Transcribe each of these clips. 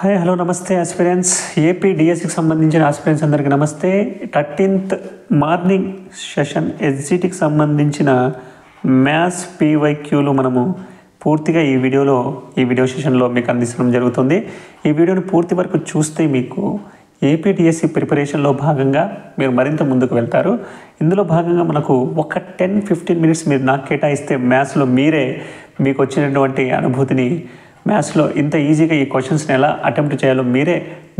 Hi hello నమస్తే aspirants. AP డిఎస్సికి సంబంధించిన ఆస్పిరెంట్స్ అందరికీ నమస్తే. 13th మార్నింగ్ సెషన్ ఎస్జిటికి సంబంధించిన మ్యాథ్స్ పీవైక్యూలు మనము పూర్తిగా ఈ వీడియో సెషన్లో మీకు అందించడం జరుగుతుంది. ఈ వీడియోని పూర్తి వరకు చూస్తే మీకు ఏపీ డిఎస్సి ప్రిపరేషన్లో భాగంగా మీరు మరింత ముందుకు వెళ్తారు. ఇందులో భాగంగా మనకు ఒక 10-15 మినిట్స్ మీరు నాకు కేటాయిస్తే మ్యాథ్స్లో మీరే మీకు వచ్చినటువంటి అనుభూతిని, మ్యాథ్స్లో ఇంత ఈజీగా ఈ క్వశ్చన్స్ని ఎలా అటెంప్ట్ చేయాలో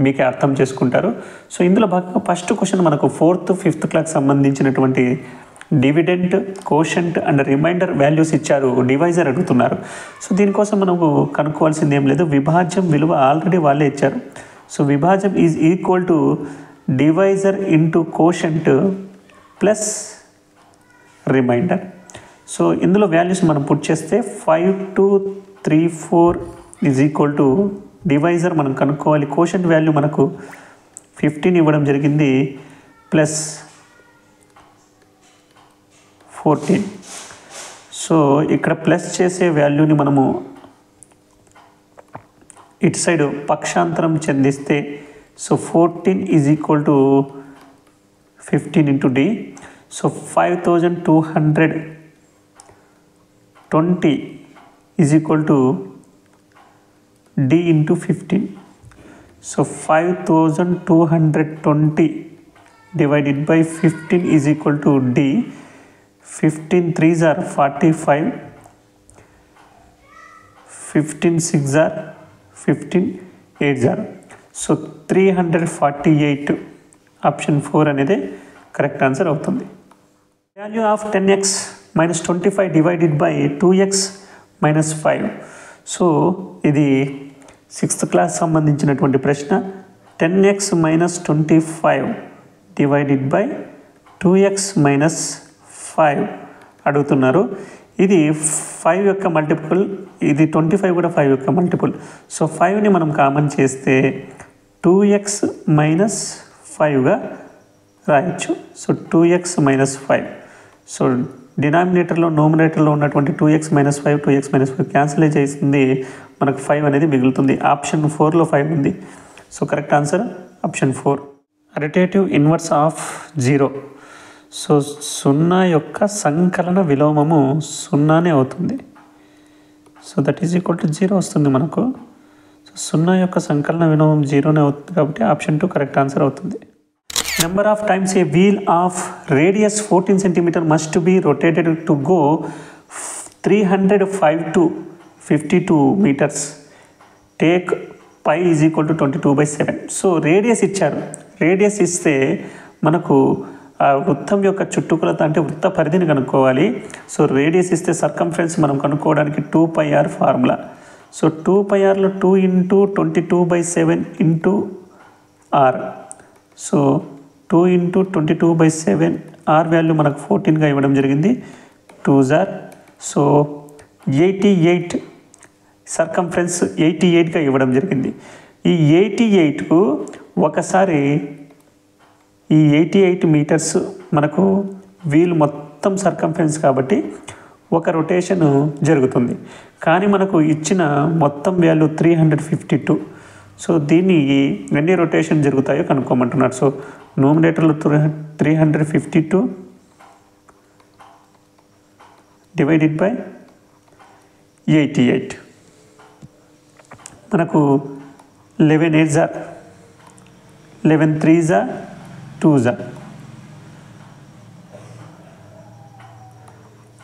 మీకే అర్థం చేసుకుంటారు. సో ఇందులో భాగంగా ఫస్ట్ క్వశ్చన్ మనకు 4th, 5th క్లాస్ సంబంధించినటువంటి dividend, quotient and remainder values ఇచ్చారు, డివైజర్ అడుగుతున్నారు. సో దీనికోసం మనకు కనుక్కోవాల్సింది ఏం లేదు, విభాజ్యం విలువ ఆల్రెడీ వాళ్ళే ఇచ్చారు. సో విభాజ్యం is equal to divisor into quotient plus remainder. So ఇందులో వాల్యూస్ మనం పుట్ చేస్తే 5234 ఈజ్ ఈక్వల్ టు డివైజర్ మనం కనుక్కోవాలి. కోషంట్ వాల్యూ మనకు 15 ఇవ్వడం జరిగింది ప్లస్ 14. సో ఇక్కడ ప్లస్ చేసే వాల్యూని మనము ఇటు సైడ్ పక్షాంతరం చెందిస్తే so 14 is equal to 15 into D. So 5220 is equal to D into 15. So 5220 divided by 15 is equal to D. 15 3s are 45, 15 6s are 15, 8s are. So 348 option 4 అనేది correct answer అవుతుంది. Value of 10x minus 25 divided by 2x minus 5. So ఇది 6th class సంబంధించినటువంటి ప్రశ్న. 10x minus 25 divided by 2x minus 5 అడుగుతున్నారు. ఇది 5 యొక్క multiple, ఇది 25 కూడా 5 యొక్క మల్టిపుల్. సో 5ని మనం కామన్ చేస్తే 2x మైనస్ 5గా రాయొచ్చు. So 2x minus 5. సో డినామినేటర్లో నోమినేటర్లో ఉన్నటువంటి 2x మైనస్ 5 క్యాన్సిల్ చేస్తుంది, మనకు 5 అనేది మిగులుతుంది. ఆప్షన్ 4లో 5 ఉంది. So correct answer option 4. Additive inverse of 0. So 0 యొక్క సంకలన విలోమము 0నే అవుతుంది. So that is equal to 0 వస్తుంది మనకు. సో 0 యొక్క సంకలన విలోమం 0నే అవుతుంది కాబట్టి ఆప్షన్ 2 కరెక్ట్ ఆన్సర్ అవుతుంది. Number of times a wheel of radius 14 cm must be rotated to go 305 to 52 meters. Take pi is equal to 22/7. So radius ఇచ్చారు. Radius ఇస్తే మనకు వృత్తం యొక్క చుట్టుకొలత అంటే వృత్త పరిధిని కనుక్కోవాలి. సో రేడియస్ ఇస్తే సర్కంఫరెన్స్ మనం కనుక్కోవడానికి 2πr ఫార్ములా. సో 2πrలో 2 into 22/7 into r. So 2 into 22/7 r value మనకు 14గా ఇవ్వడం జరిగింది. 2s are. సో 88 సర్కంఫరెన్స్ 88గా ఇవ్వడం జరిగింది. ఈ 88కు ఒకసారి ఈ 88 మీటర్స్ మనకు వీల్ మొత్తం సర్కంఫరెన్స్ కాబట్టి ఒక రొటేషన్ జరుగుతుంది. కానీ మనకు ఇచ్చిన మొత్తం వాల్యూ 352. సో దీన్ని ఎన్ని రొటేషన్ జరుగుతాయో కనుక్కోమంటున్నారు. సో నోమినేటర్లో 352 డివైడెడ్ బై 88 మనకు 11 8s are, 11 3s are, 2s are,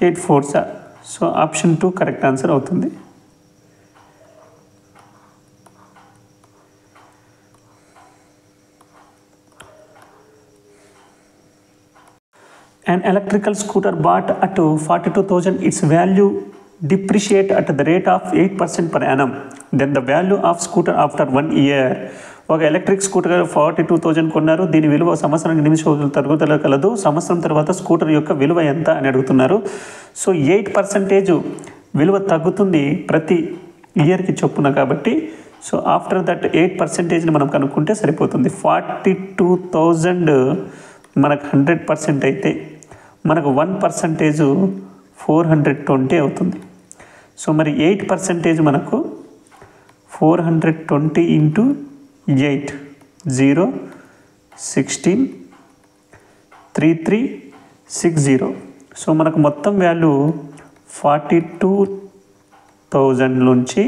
8 4s are. So option 2 correct answer అవుతుంది. An electrical scooter bought at 42,000, its value depreciate at the rate of 8% per annum. Then the value of scooter after 1 year. ఒక electric scooter 42,000 కొన్నారు, దీని విలువ సంవత్సరానికి 8 రోజుల తరుగుదల కలదు. సంవత్సరం తర్వాత స్కూటర్ యొక్క విలువ ఎంత అని అడుగుతున్నారు. సో 8% విలువ తగ్గుతుంది ప్రతి ఇయర్కి చొప్పున కాబట్టి సో ఆఫ్టర్ దట్ 8%ని మనం కనుక్కుంటే సరిపోతుంది. 42,000 మనకు 100% అయితే మనకు 1% 420 అవుతుంది. సో మరి 8% మనకు 420 ఇంటూ 8 0 16 3360. సో మనకు మొత్తం వాల్యూ 42,000 నుంచి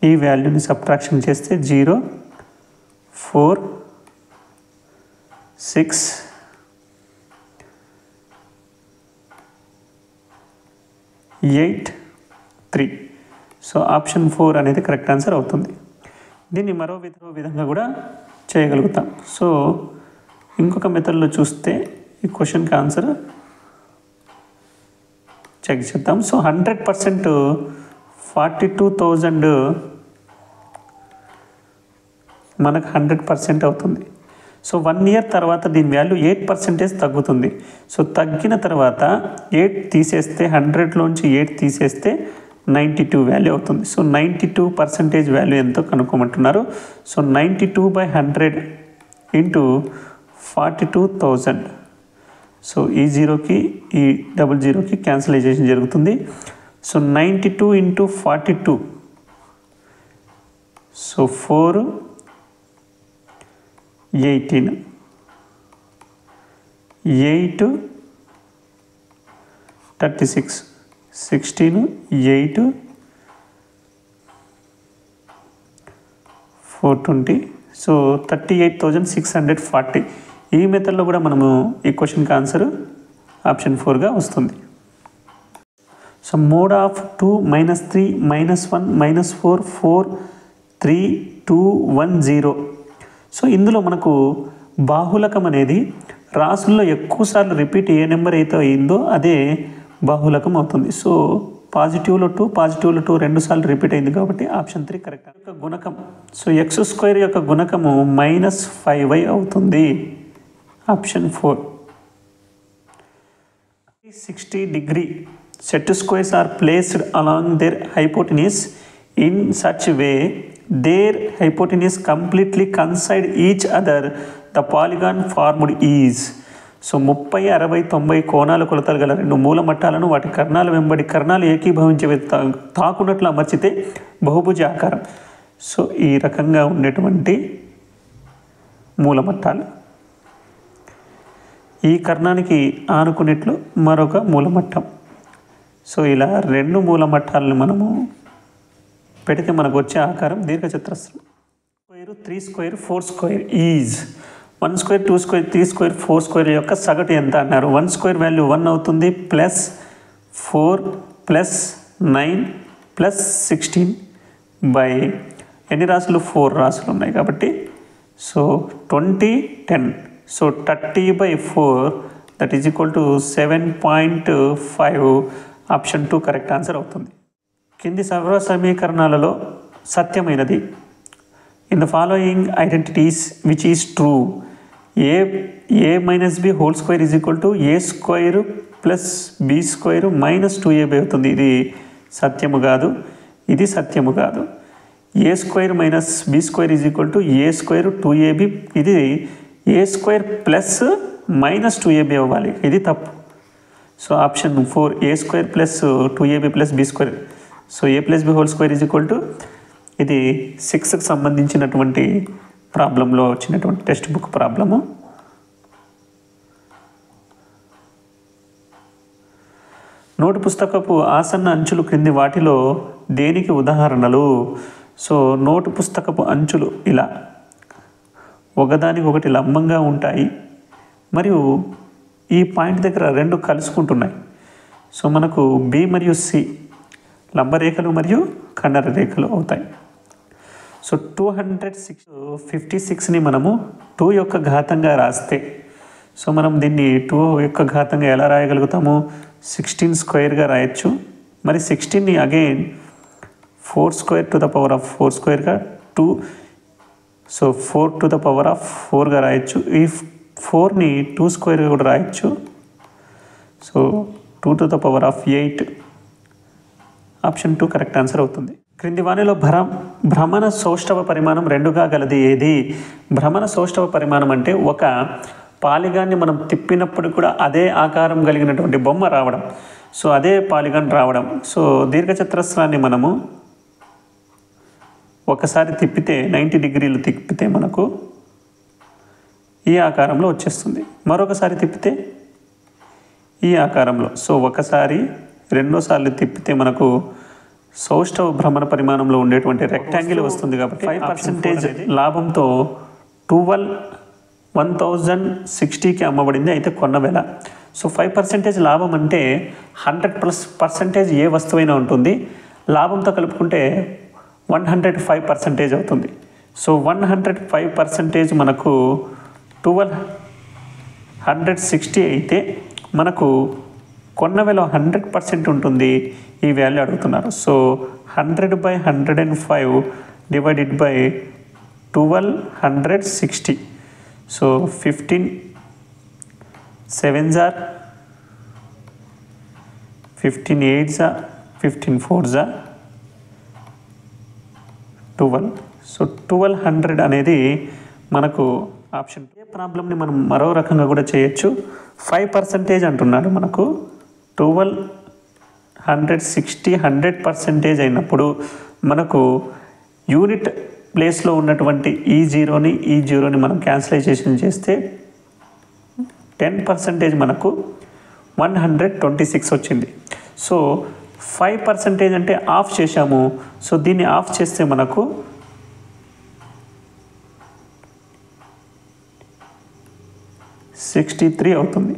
ఈ వాల్యూని సబ్ట్రాక్షన్ చేస్తే 0 4 6 8 3. సో ఆప్షన్ 4 అనేది కరెక్ట్ ఆన్సర్ అవుతుంది. దీన్ని మరో విధంగా కూడా చేయగలుగుతాం. సో ఇంకొక మెథడ్లో చూస్తే ఈ క్వశ్చన్కి ఆన్సర్ చెక్ చేద్దాం. సో 100% 42,000 మనకు 100% అవుతుంది. సో 1 ఇయర్ తర్వాత దీని వాల్యూ 8% తగ్గుతుంది. సో తగ్గిన తర్వాత 8 తీసేస్తే 100లోంచి 8 తీసేస్తే 92 వాల్యూ అవుతుంది. సో 92% వాల్యూ ఎంతో కనుక్కోమంటున్నారు. So 92/100 into 42,000. సో ఈ 0కి ఈ 00కి క్యాన్సిలైజేషన్ జరుగుతుంది. So 92 into 42. సో 4 18 8 36 16 8 420. సో 38,640. ఈ మెథడ్లో కూడా మనము ఈ క్వశ్చన్కి ఆన్సర్ ఆప్షన్ 4గా వస్తుంది. So mode of 2 -3 -1 -4 4 3 2 1 0. సో ఇందులో మనకు బాహుళకం అనేది రాసుల్లో ఎక్కువసార్లు రిపీట్ ఏ నెంబర్ అయితే అయిందో అదే బాహుళకం అవుతుంది. సో పాజిటివ్లో 2 పాజిటివ్లో 2 2 సార్లు రిపీట్ అయింది కాబట్టి ఆప్షన్ 3 కరెక్ట్. యొక్క గుణకం సో x² యొక్క గుణకము -5y అవుతుంది. Option 4. 60 degree set squares are placed along their hypotenuse in such way their hypotenuse completely coincide each other. The polygon formed is. So 30 60 90 కోణాల కొలతలు గల 2 మూల మట్టాలను వాటి కర్ణాల వెంబడి కర్ణాలు ఏకీభవించే తాకున్నట్లు అమర్చితే బహుభుజ ఆకారం. సో ఈ రకంగా ఉండేటువంటి మూల మట్టాలు ఈ కర్ణానికి ఆనుకునేట్లు మరొక మూలమట్టం. సో ఇలా 2 మూలమట్టాలను మనము పెడితే మనకు వచ్చే ఆకారం దీర్ఘచతురస్రం. Square 3 square 4 square is 1 square 2 square 3 square 4 square యొక్క సగటు ఎంత అన్నారు. 1 స్క్వేర్ వాల్యూ 1 అవుతుంది. ప్లస్ 4 ప్లస్ 9 ప్లస్ 16 బై ఎన్ని రాసులు 4 రాసులు ఉన్నాయి కాబట్టి so 20 10. So 30/4 that is equal to 7.5. Option 2 correct answer అవుతుంది. కింది సర్వ సమీకరణాలలో సత్యమైనది. In the following identities which is true. a - b whole square is equal to a square plus b square minus 2ab అవుతుంది. ఇది సత్యము కాదు, ఇది సత్యము కాదు. a square minus b square is equal to a square 2ab. ఇది a square plus minus 2ab అవ్వాలి, ఇది తప్పు. So option 4 a square plus 2ab plus b square. So a plus b whole square is equal to ఇది 6కి సంబంధించినటువంటి ప్రాబ్లంలో వచ్చినటువంటి text book problem. Note పుస్తకపు ఆసన్న అంచులు క్రింది వాటిలో దేనికి ఉదాహరణలు. సో నోటు పుస్తకపు అంచులు ఇలా ఒకదానికి ఒకటి లంబంగా ఉంటాయి మరియు ఈ పాయింట్ దగ్గర 2 కలుసుకుంటున్నాయి. సో మనకు B మరియు C లంబరేఖలు మరియు ఖండర రేఖలు అవుతాయి. సో 256ని మనము 2 యొక్క ఘాతంగా రాస్తే సో మనం దీన్ని 2 యొక్క ఘాతంగా ఎలా రాయగలుగుతాము. 16 స్క్వేర్గా రాయొచ్చు. మరి 16ని again 4 square to the power of 4 స్క్వేర్గా 2. So 4 to the power of 4గా రాయొచ్చు. ఈ 4ని 2 స్క్వేర్గా కూడా రాయొచ్చు. So 2 to the power of 8. Option 2 correct answer అవుతుంది. క్రింది వానిలో భ్రమణ సౌష్ఠవ పరిమాణం 2గా గలది ఏది. భ్రమణ సౌష్ఠవ పరిమాణం అంటే ఒక పాలిగాన్ని మనం తిప్పినప్పుడు కూడా అదే ఆకారం కలిగినటువంటి బొమ్మ రావడం. సో అదే పాలిగాన్ రావడం. సో దీర్ఘచతురస్రాన్ని మనము ఒకసారి తిప్పితే 90 డిగ్రీలు తిప్పితే మనకు ఈ ఆకారంలో వచ్చేస్తుంది. మరొకసారి తిప్పితే ఈ ఆకారంలో. సో ఒకసారి రెండోసార్లు తిప్పితే మనకు సౌష్ఠవ భ్రమణ పరిమాణంలో ఉండేటువంటి రెక్టాంగిల్ వస్తుంది. కాబట్టి 5% లాభంతో 1060కి అమ్మబడింది. అయితే కొన్న వేళ. సో 5% లాభం అంటే 100% ఏ వస్తువైనా ఉంటుంది. లాభంతో కలుపుకుంటే 105% అవుతుంది. సో 105% మనకు 1260 అయితే మనకు కొన్న వేళ 100% ఉంటుంది. ఈ వాల్యూ అడుగుతున్నారు. So 100/105 divided by 1260. So 15 7s are 15 8s are 15 4s are 12. So 1200 అనేది మనకు ఆప్షన్. ఏ ప్రాబ్లమ్ని మనం మరో రకంగా కూడా చేయొచ్చు. 5% అంటున్నాడు మనకు. 1260 100% అయినప్పుడు మనకు యూనిట్ ప్లేస్లో ఉన్నటువంటి ఈ జీరోని మనం క్యాన్సిలైజేషన్ చేస్తే 10% మనకు 126 వచ్చింది. సో 5% అంటే ఆఫ్ చేశాము. సో దీన్ని ఆఫ్ చేస్తే మనకు 63 అవుతుంది.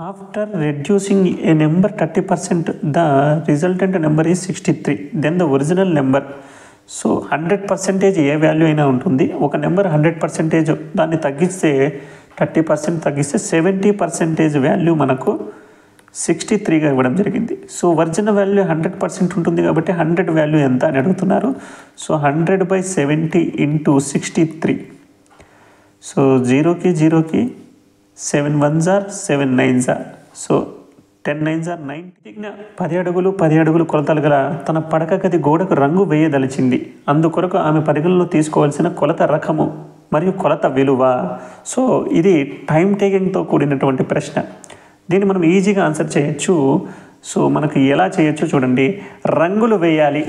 After reducing a number 30%, the resultant number is 63. Then the original number. So 100% A value అయినా ఉంటుంది. ఒక నెంబర్ 100% దాన్ని తగ్గిస్తే 30% తగ్గిస్తే 70% వాల్యూ మనకు 63గా ఇవ్వడం జరిగింది. సో ఒరిజినల్ వాల్యూ 100% ఉంటుంది కాబట్టి 100 వాల్యూ ఎంత అని అడుగుతున్నారు. సో 100/70 × 63. సో 0కి 7 1s are 7 9s are. So 10 9s are 90. 10 అడుగులు కొలతలు గల తన పడక గది గోడకు రంగు వేయదలిచింది. అందుకొరకు ఆమె పరిగణలో తీసుకోవాల్సిన కొలత రకము మరియు కొలత విలువ. సో ఇది టైం టేకింగ్తో కూడినటువంటి ప్రశ్న. దీన్ని మనం ఈజీగా ఆన్సర్ చేయొచ్చు. సో మనకు ఎలా చేయొచ్చు చూడండి. రంగులు వేయాలి.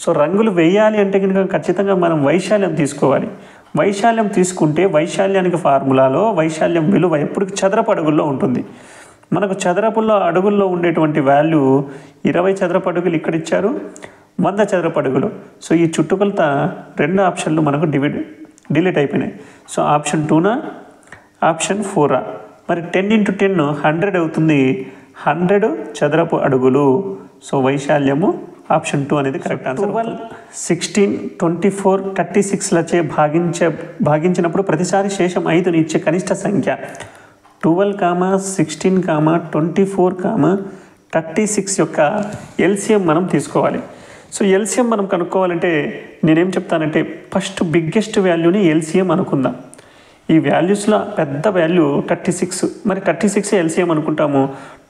సో రంగులు వేయాలి అంటే కనుక ఖచ్చితంగా మనం వైశాల్యం తీసుకోవాలి. వైశాల్యం తీసుకుంటే వైశాల్యానికి ఫార్ములాలో వైశాల్యం విలువ ఎప్పుడు చదరపు అడుగుల్లో ఉంటుంది. మనకు చదరపుల్లో అడుగుల్లో ఉండేటువంటి వాల్యూ 20 చదరపు అడుగులు ఇక్కడ ఇచ్చారు, 100 చదరపు అడుగులు. సో ఈ చుట్టుకొలత రెండు ఆప్షన్లు మనకు డిలీట్ అయిపోయినాయి. సో ఆప్షన్ 2నా ఆప్షన్ 4ఆ. మరి 10 × 10 100 అవుతుంది. 100 చదరపు అడుగులు. సో వైశాల్యము ఆప్షన్ 2 అనేది కరెక్ట్ ఆన్సర్. 12 16 24 36లచే భాగించినప్పుడు ప్రతిసారి శేషం 5ని ఇచ్చే కనిష్ట సంఖ్య. 12, 16, 24, 36 యొక్క ఎల్సిఎం మనం తీసుకోవాలి. సో ఎల్సిఎం మనం కనుక్కోవాలంటే నేనేం చెప్తానంటే ఫస్ట్ బిగ్గెస్ట్ వాల్యూని ఎల్సిఎం అనుకుందాం. ఈ వాల్యూస్లో పెద్ద వాల్యూ 36. మరి 36 ఎల్సిఎం అనుకుంటాము.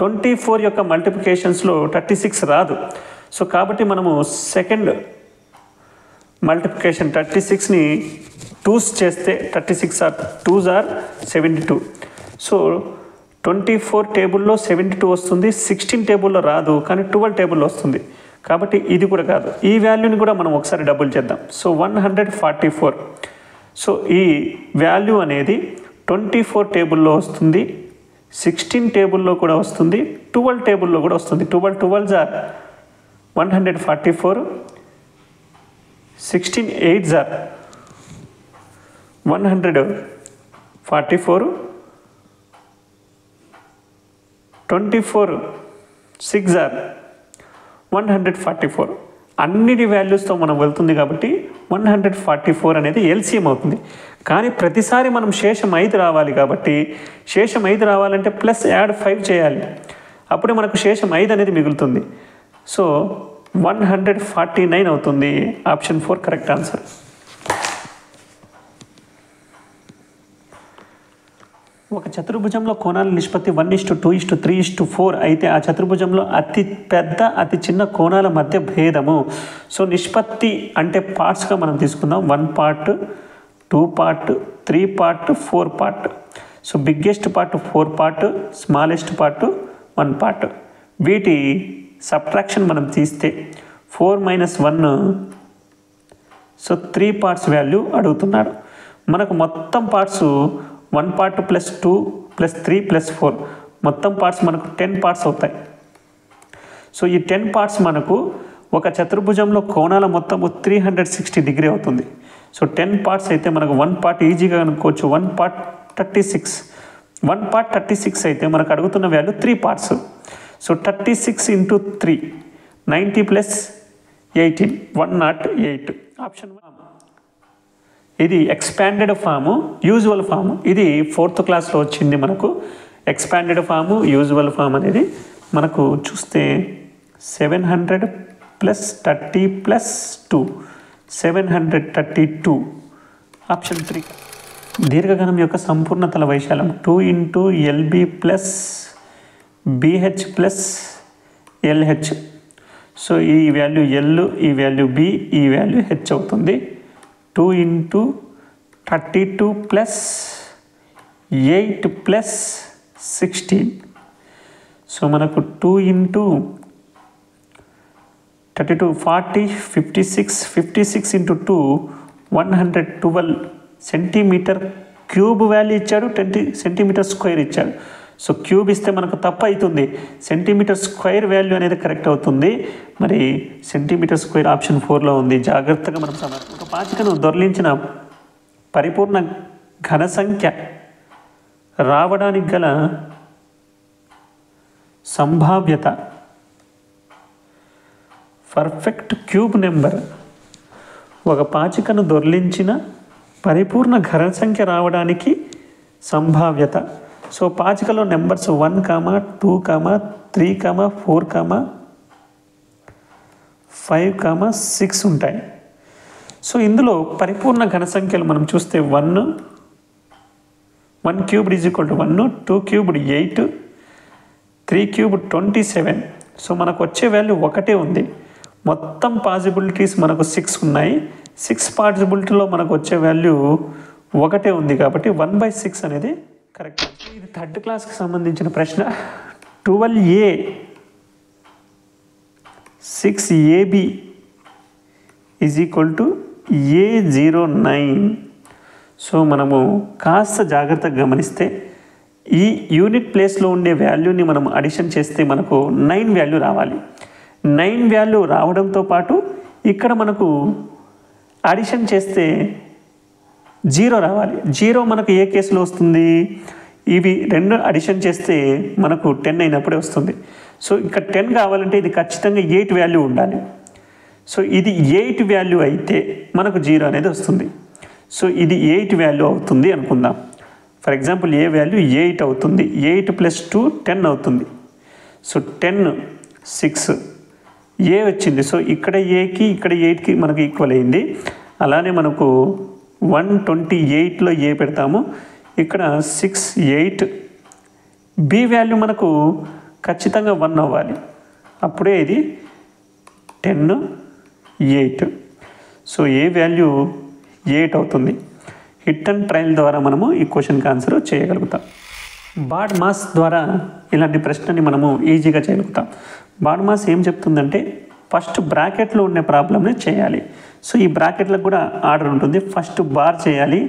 24 యొక్క మల్టిప్లికేషన్స్లో 36 రాదు. సో కాబట్టి మనము సెకండ్ మల్టిప్లికేషన్ 36ని 2s చేస్తే 36 2s are 72. సో 24 టేబుల్లో 72 వస్తుంది. 16 టేబుల్లో రాదు, కానీ 12 టేబుల్లో వస్తుంది. కాబట్టి ఇది కూడా కాదు. ఈ వాల్యూని కూడా మనం ఒకసారి డబుల్ చేద్దాం. సో 144. సో ఈ వాల్యూ అనేది 24 టేబుల్లో వస్తుంది, 16 టేబుల్లో కూడా వస్తుంది, 12 టేబుల్లో కూడా వస్తుంది. 12 12s are 144, 16 8s are 144, 24 6s are 144. అన్నిటి వాల్యూస్తో మనం వెళ్తుంది కాబట్టి 144 అనేది ఎల్సిఎం అవుతుంది. కానీ ప్రతిసారి మనం శేషం 5 రావాలి కాబట్టి శేషం 5 రావాలంటే ప్లస్ యాడ్ 5 చేయాలి. అప్పుడే మనకు శేషం 5 అనేది మిగులుతుంది. సో 149 అవుతుంది. Option 4 correct answer. ఒక చతుర్భుజంలో కోణాల నిష్పత్తి 1:2:3:4 అయితే ఆ చతుర్భుజంలో అతి పెద్ద అతి చిన్న కోణాల మధ్య భేదము. సో నిష్పత్తి అంటే పార్ట్స్గా మనం తీసుకుందాం. 1 part, 2 part, 3 part, 4 part. So biggest part 4 part, smallest part 1 part. వీటి సబ్ట్రాక్షన్ మనం తీస్తే 4 - 1, సో 3 పార్ట్స్ వాల్యూ అడుగుతున్నాడు. మనకు మొత్తం పార్ట్స్ 1 పార్ట్ +2 +3 +4 మొత్తం పార్ట్స్ మనకు 10 పార్ట్స్ అవుతాయి. సో ఈ 10 పార్ట్స్ మనకు ఒక చతుర్భుజంలో కోణాల మొత్తము 360 డిగ్రీ అవుతుంది. సో 10 పార్ట్స్ అయితే మనకు 1 పార్ట్ ఈజీగా అనుకోవచ్చు. 1 పార్ట్ 36. 1 పార్ట్ 36 అయితే మనకు అడుగుతున్న వాల్యూ 3 పార్ట్స్. సో 36 × 3 90 + 18 108. ఆప్షన్ 1 ఇది ఎక్స్పాండెడ్ ఫాము, యూజువల్ ఫాము. ఇది 4th క్లాస్లో వచ్చింది మనకు. ఎక్స్పాండెడ్ ఫాము, యూజువల్ ఫామ్ అనేది మనకు చూస్తే 700 + 30 + 2 732. ఆప్షన్ 3. దీర్ఘగణం యొక్క సంపూర్ణతల వైశాల్యం 2 × LB + BH + LH. సో ఈ వాల్యూ L, ఈ వాల్యూ B, ఈ వాల్యూ H అవుతుంది. 2 × 32 + 8 + 16. సో మనకు 2 × 32 40 56 56 × 2 112 సెంటీమీటర్ క్యూబ్ వాల్యూ ఇచ్చాడు. 20 సెంటీమీటర్ స్క్వేర్ ఇచ్చాడు. సో క్యూబ్ ఇస్తే మనకు తప్పు అవుతుంది. సెంటీమీటర్ స్క్వేర్ వాల్యూ అనేది కరెక్ట్ అవుతుంది. మరి సెంటీమీటర్ స్క్వేర్ ఆప్షన్ 4లో ఉంది. జాగ్రత్తగా మనం ఒక పాచికను దొర్లించిన పరిపూర్ణ ఘన సంఖ్య రావడానికి గల సంభావ్యత పర్ఫెక్ట్ క్యూబ్ నెంబర్. ఒక పాచికను దొర్లించిన పరిపూర్ణ ఘన సంఖ్య రావడానికి సంభావ్యత. సో పాచికలో నెంబర్స్ 1, 2, 3, 4, 5, 6 ఉంటాయి. సో ఇందులో పరిపూర్ణ ఘన సంఖ్యలు మనం చూస్తే 1 cubed = 1, 2 cubed 8, 3 cubed 27. సో మనకు వచ్చే వాల్యూ ఒకటే ఉంది. మొత్తం పాసిబిలిటీస్ మనకు 6 ఉన్నాయి. 6 పాసిబిలిటీలో మనకు వచ్చే వాల్యూ ఒకటే ఉంది కాబట్టి 1/6 అనేది కరెక్ట్. ఇది 3rd క్లాస్కి సంబంధించిన ప్రశ్న. 12A 6AB = A09. సో మనము కాస్త జాగ్రత్తగా గమనిస్తే ఈ యూనిట్ ప్లేస్లో ఉండే వాల్యూని మనం అడిషన్ చేస్తే మనకు 9 వాల్యూ రావాలి. 9 వాల్యూ రావడంతో పాటు ఇక్కడ మనకు అడిషన్ చేస్తే 0 రావాలి. 0 మనకు ఏ కేసులో వస్తుంది? ఇవి 2 అడిషన్ చేస్తే మనకు 10 అయినప్పుడే వస్తుంది. సో ఇక్కడ 10 కావాలంటే ఇది ఖచ్చితంగా 8 వాల్యూ ఉండాలి. సో ఇది 8 వాల్యూ అయితే మనకు 0 అనేది వస్తుంది. సో ఇది 8 వాల్యూ అవుతుంది అనుకుందాం. ఫర్ ఎగ్జాంపుల్ ఏ వాల్యూ 8 అవుతుంది. 8 + 2 10 అవుతుంది. సో 10 6 ఏ వచ్చింది. సో ఇక్కడ ఏకి ఇక్కడ 8కి మనకు ఈక్వల్ అయింది. అలానే మనకు 128లో ఏ పెడతాము. ఇక్కడ 6 8 బి వాల్యూ మనకు ఖచ్చితంగా 1 అవ్వాలి. అప్పుడే ఇది 10 8. సో ఏ వాల్యూ 8 అవుతుంది. హిట్ అండ్ ట్రయల్ ద్వారా మనము ఈ క్వశ్చన్కి ఆన్సర్ చేయగలుగుతాం. బాడ్ మాస్ ద్వారా ఇలాంటి ప్రశ్నని మనము ఈజీగా చేయగలుగుతాం. బాడ్ మాస్ ఏం చెప్తుందంటే ఫస్ట్ బ్రాకెట్లో ఉండే ప్రాబ్లమ్ని చేయాలి. సో ఈ బ్రాకెట్లకు కూడా ఆర్డర్ ఉంటుంది. ఫస్ట్ బార్ చేయాలి,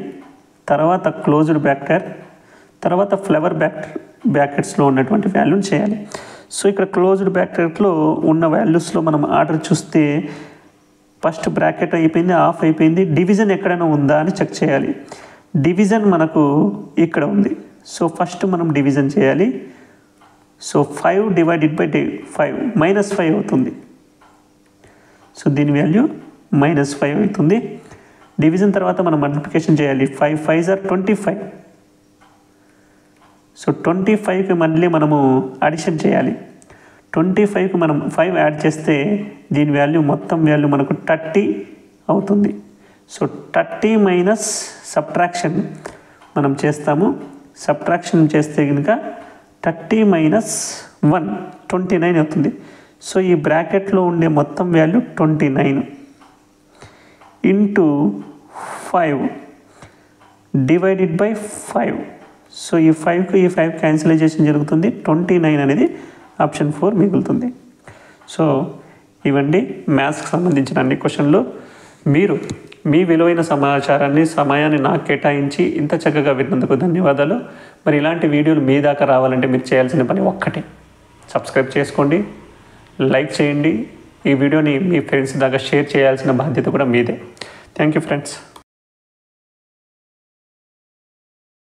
తర్వాత క్లోజ్డ్ బ్రాకెట్, తర్వాత ఫ్లవర్ బ్రాకెట్స్లో ఉన్నటువంటి వాల్యూని చేయాలి. సో ఇక్కడ క్లోజ్డ్ బ్రాకెట్లో ఉన్న వాల్యూస్లో మనం ఆర్డర్ చూస్తే ఫస్ట్ బ్రాకెట్ అయిపోయింది, ఆఫ్ అయిపోయింది. డివిజన్ ఎక్కడైనా ఉందా అని చెక్ చేయాలి. డివిజన్ మనకు ఇక్కడ ఉంది. సో ఫస్ట్ మనం డివిజన్ చేయాలి. సో 5 / 5 -5 అవుతుంది. సో దీని వాల్యూ -5 అవుతుంది. డివిజన్ తర్వాత మనం మల్టిప్లికేషన్ చేయాలి. 5 5s are 25. సో 25కి మళ్ళీ మనము అడిషన్ చేయాలి. 25కి మనం 5 యాడ్ చేస్తే దీని వాల్యూ మొత్తం వాల్యూ మనకు 30 అవుతుంది. సో 30 మైనస్ సబ్ట్రాక్షన్ మనం చేస్తాము. సబ్ట్రాక్షన్ చేస్తే కనుక 30 మైనస్ 1 29 అవుతుంది. సో ఈ బ్రాకెట్లో ఉండే మొత్తం value 29 into 5 divided by 5. So ఈ 5కు ఈ 5 క్యాన్సిలైజేషన్ జరుగుతుంది. 29 అనేది ఆప్షన్ 4 మిగులుతుంది. సో ఇవండి మ్యాథ్స్కి సంబంధించిన అన్ని క్వశ్చన్లు. మీరు మీ విలువైన సమయాన్ని నాకు కేటాయించి ఇంత చక్కగా విన్నందుకు ధన్యవాదాలు. మరి ఇలాంటి వీడియోలు మీ దాకా రావాలంటే మీరు చేయాల్సిన పని ఒక్కటే, సబ్స్క్రైబ్ చేసుకోండి, లైక్ చేయండి, ఈ వీడియోని మీ ఫ్రెండ్స్ దాకా షేర్ చేయాల్సిన బాధ్యత కూడా మీదే. Thank you friends.